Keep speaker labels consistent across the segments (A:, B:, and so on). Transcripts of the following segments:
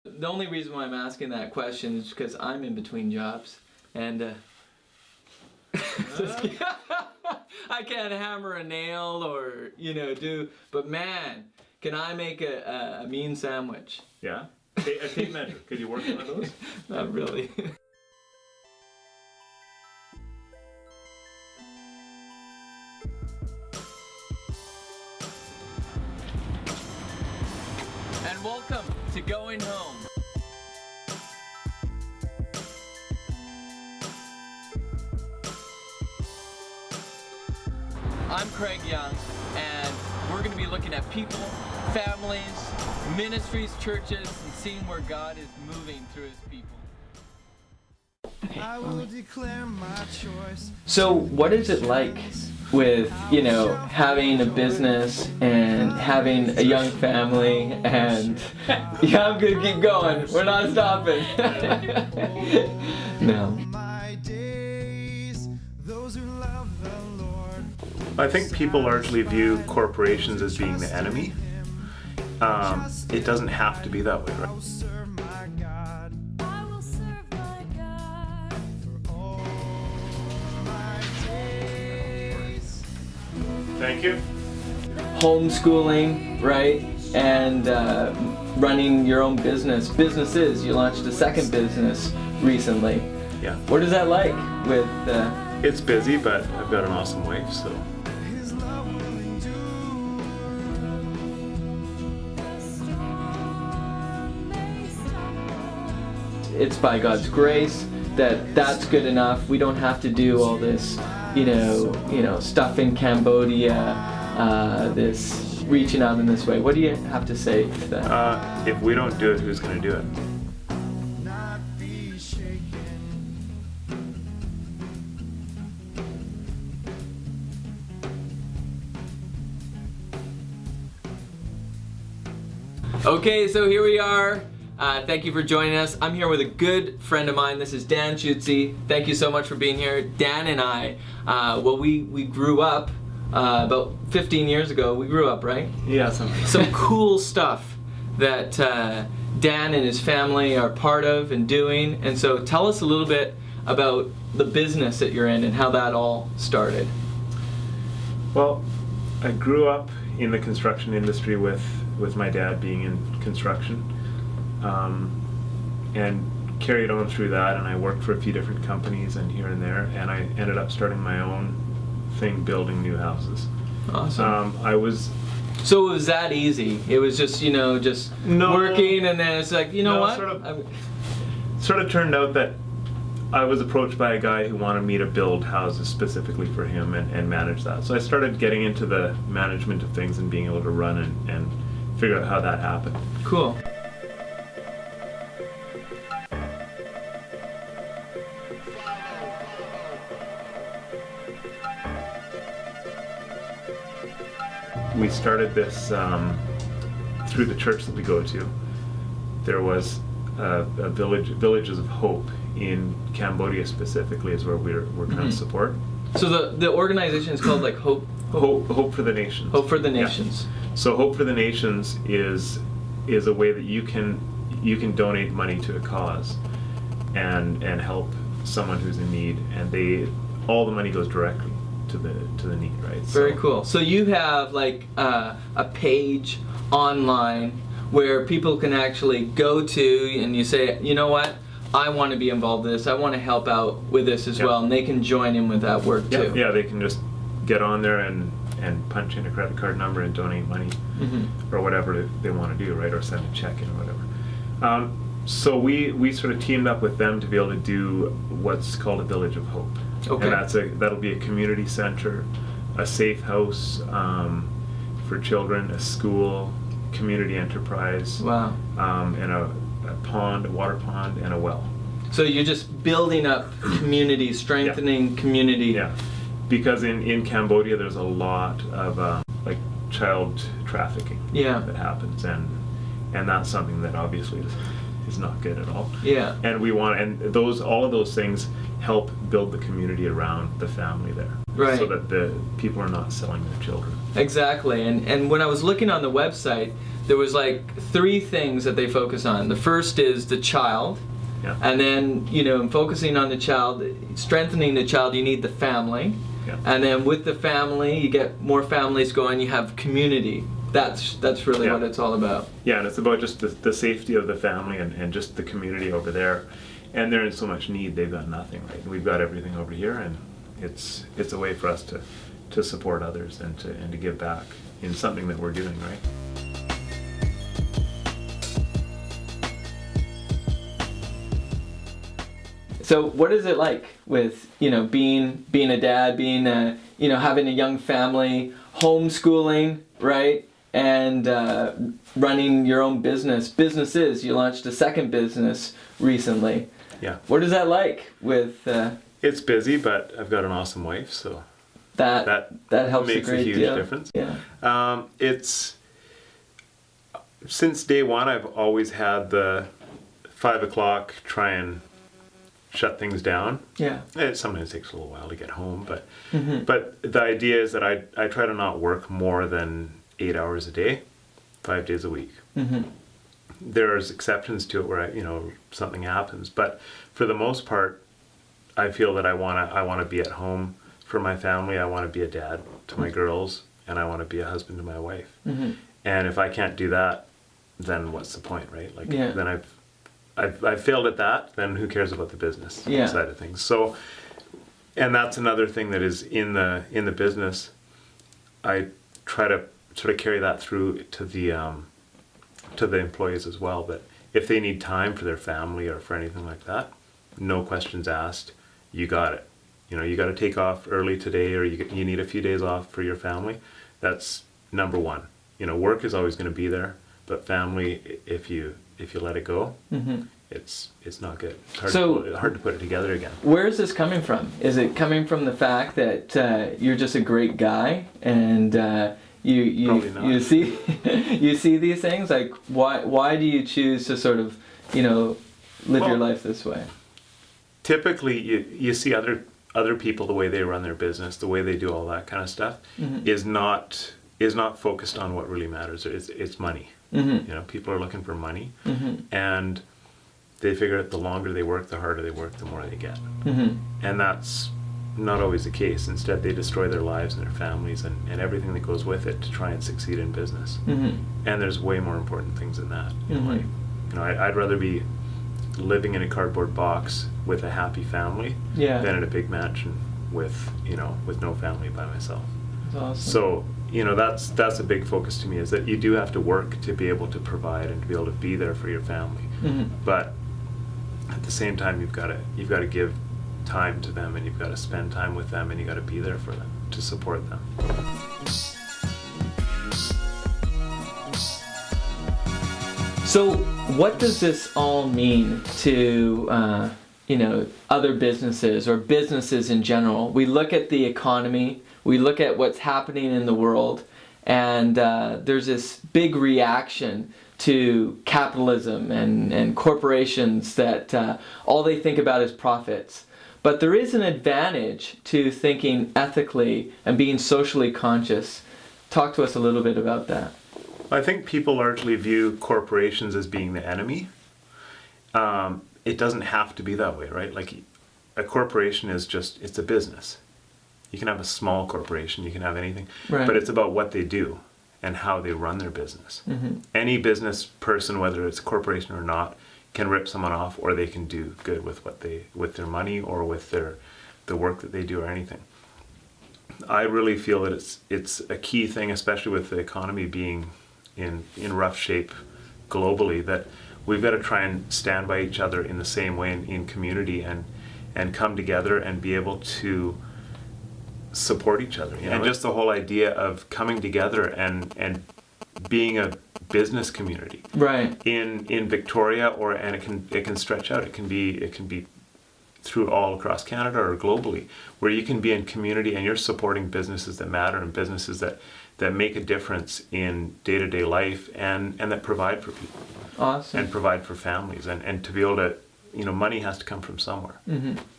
A: The only reason why I'm asking that question is because I'm in between jobs, and I can't hammer a nail or do. But man, can I make a mean sandwich?
B: Yeah, a tape measure. Could you work on those?
A: Not really. And welcome to Going Home. I'm Craig Young, and we're going to be looking at people, families, ministries, churches, and seeing where God is moving through His people.
C: I will declare my choice.
A: So what is it like with, having a business and having a young family and, yeah, I'm gonna keep going, we're not stopping. No.
C: My days, those who love the Lord.
B: I think people largely view corporations as being the enemy. It doesn't have to be that way,
C: I will
B: right?
C: serve my God. I will serve my God for all my days.
B: Thank you.
A: Homeschooling, right? And running your own businesses. You launched a second business recently.
B: Yeah.
A: What is that like with
B: It's busy, but I've got an awesome wife, so.
C: His love will endure. The storm may stumble.
A: it's by God's grace that's good enough. We don't have to do all this, stuff in Cambodia, this reaching out in this way. What do you have to say to that?
B: If we don't do it, who's going to do it?
C: Not be shaken.
A: Okay, so here we are. Thank you for joining us. I'm here with a good friend of mine. This is Dan Schutze. Thank you so much for being here. Dan and I, we grew up about 15 years ago. We grew up, right?
B: Yeah, something.
A: Some cool stuff that Dan and his family are part of and doing. And so tell us a little bit about the business that you're in and how that all started.
B: Well, I grew up in the construction industry with my dad being in construction, and carried on through that, and I worked for a few different companies and here and there, and I ended up starting my own thing, building new houses.
A: Awesome. So it was that easy. It was just,
B: No.
A: working, and then it's like,
B: No,
A: what?
B: Sort of turned out that I was approached by a guy who wanted me to build houses specifically for him and manage that. So I started getting into the management of things and being able to run and figure out how that happened.
A: Cool.
B: We started this through the church that we go to. There was a Villages of Hope in Cambodia specifically is where we're trying to support.
A: So the organization is called like Hope
B: Hope for the Nations.
A: Hope for the
B: Yeah.
A: Nations.
B: So Hope for the Nations is a way that you can donate money to a cause and help someone who's in need, and all the money goes directly to the need, right?
A: Very cool. So you have like a page online where people can actually go to, and you say, you know what, I want to be involved in this. I want to help out with this as well, and they can join in with that work too.
B: Yeah, they can just get on there and punch in a credit card number and donate money or whatever they want to do, right? Or send a check in or whatever. So we sort of teamed up with them to be able to do what's called a Village of Hope.
A: Okay.
B: And that'll be a community center, a safe house for children, a school, community enterprise,
A: Wow.
B: and a pond, a water pond, and a well.
A: So you're just building up community, strengthening community.
B: Yeah, because in Cambodia there's a lot of like child trafficking
A: Yeah.
B: that happens, and that's something that obviously is not good at all.
A: Yeah.
B: And all of those things help build the community around the family there.
A: Right.
B: So that the people are not selling their children.
A: Exactly. And when I was looking on the website, there was like 3 things that they focus on. The first is the child.
B: Yeah.
A: And then, focusing on the child, strengthening the child, you need the family.
B: Yeah.
A: And then with the family, you get more families going, you have community. That's really
B: Yeah.
A: what it's all about.
B: Yeah, and it's about just the safety of the family and just the community over there. And they're in so much need, they've got nothing, right? And we've got everything over here, and it's a way for us to support others and to give back in something that we're doing, right?
A: So what is it like with, being a dad, being having a young family, homeschooling, right? And running your own businesses. You launched a second business recently.
B: Yeah.
A: What is that like with
B: It's busy, but I've got an awesome wife, so
A: that helps
B: makes
A: a great
B: a huge
A: deal.
B: difference.
A: Yeah.
B: It's since day one, I've always had the 5 o'clock try and shut things down.
A: Yeah.
B: It sometimes takes a little while to get home, but
A: Mm-hmm.
B: but the idea is that I try to not work more than 8 hours a day, 5 days a week.
A: Mm-hmm.
B: There's exceptions to it where something happens, but for the most part, I feel that I wanna be at home for my family. I want to be a dad to my girls, and I want to be a husband to my wife.
A: Mm-hmm.
B: And if I can't do that, then what's the point, right? Like
A: Yeah.
B: then I've failed at that. Then who cares about the business
A: Yeah.
B: side of things? So, and that's another thing that is in the business. I try to sort of carry that through to the employees as well. That if they need time for their family or for anything like that, no questions asked. You got it. You got to take off early today, or you need a few days off for your family. That's number one. Work is always going to be there, but family, if you let it go,
A: Mm-hmm.
B: it's not good. It's hard to put it together again.
A: Where is this coming from? Is it coming from the fact that you're just a great guy and
B: Probably not.
A: you see you see these things? Like why do you choose to sort of live your life this way?
B: Typically, you see other people, the way they run their business, the way they do all that kind of stuff,
A: Mm-hmm.
B: is not focused on what really matters. It's money.
A: Mm-hmm.
B: People are looking for money,
A: Mm-hmm.
B: and they figure the longer they work, the harder they work, the more they get.
A: Mm-hmm.
B: And that's not always the case. Instead, they destroy their lives and their families and everything that goes with it to try and succeed in business.
A: Mm-hmm.
B: And there's way more important things than that in
A: Mm-hmm.
B: life. I'd rather be living in a cardboard box with a happy family
A: Yeah.
B: than in a big mansion with no family by myself.
A: That's awesome.
B: So that's a big focus to me, is that you do have to work to be able to provide and to be able to be there for your family.
A: Mm-hmm.
B: But at the same time, you've got to give time to them, and you've got to spend time with them, and you've got to be there for them to support them.
A: So what does this all mean to other businesses or businesses in general? We look at the economy, we look at what's happening in the world, and there's this big reaction to capitalism and corporations that all they think about is profits. But there is an advantage to thinking ethically and being socially conscious. Talk to us a little bit about that.
B: I think people largely view corporations as being the enemy. It doesn't have to be that way, right? Like a corporation it's a business. You can have a small corporation, you can have anything,
A: Right.
B: but it's about what they do and how they run their business.
A: Mm-hmm.
B: Any business person, whether it's a corporation or not, can rip someone off, or they can do good with their money or with the work that they do or anything. I really feel that it's a key thing, especially with the economy being in rough shape globally, that we've got to try and stand by each other in the same way in community and come together and be able to support each other. And just the whole idea of coming together and being a business community.
A: Right.
B: In Victoria, and it can stretch out. It can be through all across Canada or globally, where you can be in community and you're supporting businesses that matter and businesses that make a difference in day-to-day life and that provide for people
A: Awesome.
B: and provide for families. And to be able to, money has to come from somewhere.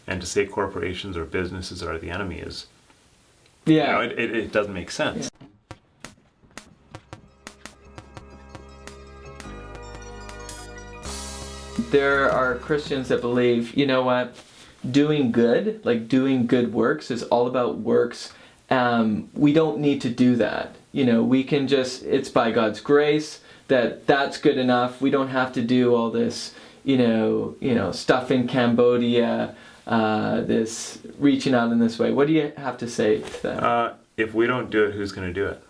B: And to say corporations or businesses are the enemy is,
A: Yeah.
B: it doesn't make sense.
A: There are Christians that believe, you know what, doing good, like doing good works, is all about works. We don't need to do that. We can just, it's by God's grace that's good enough. We don't have to do all this, stuff in Cambodia, this reaching out in this way. What do you have to say to that?
B: If we don't do it, who's going to do it?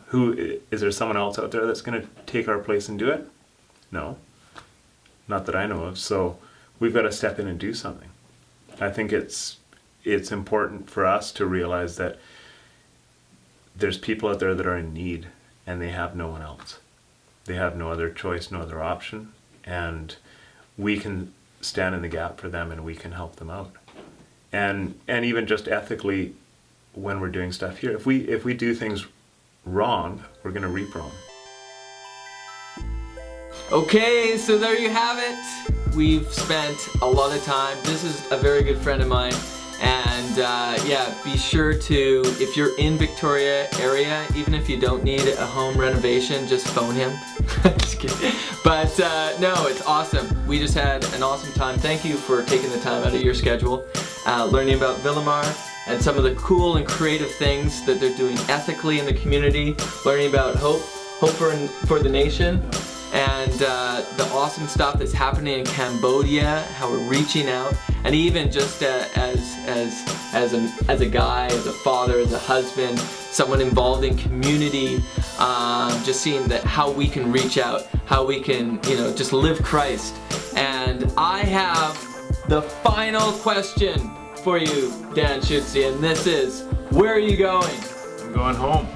B: Who is there? Someone else out there that's going to take our place and do it? No, not that I know of. So we've got to step in and do something. I think it's important for us to realize that there's people out there that are in need and they have no one else. They have no other choice, no other option, and we can stand in the gap for them and we can help them out. And even just ethically, when we're doing stuff here, if we do things wrong, we're going to reap wrong.
A: Okay, so there you have it. We've spent a lot of time. This is a very good friend of mine. And be sure to, if you're in Victoria area, even if you don't need a home renovation, just phone him. Just kidding. But no, it's awesome. We just had an awesome time. Thank you for taking the time out of your schedule, learning about Villamar and some of the cool and creative things that they're doing ethically in the community, learning about hope for the nation, and the awesome stuff that's happening in Cambodia, how we're reaching out, and even just as a guy, as a father, as a husband, someone involved in community, just seeing that how we can reach out, how we can just live Christ. And I have the final question for you, Dan Schutze, and this is, where are you going?
B: I'm going home.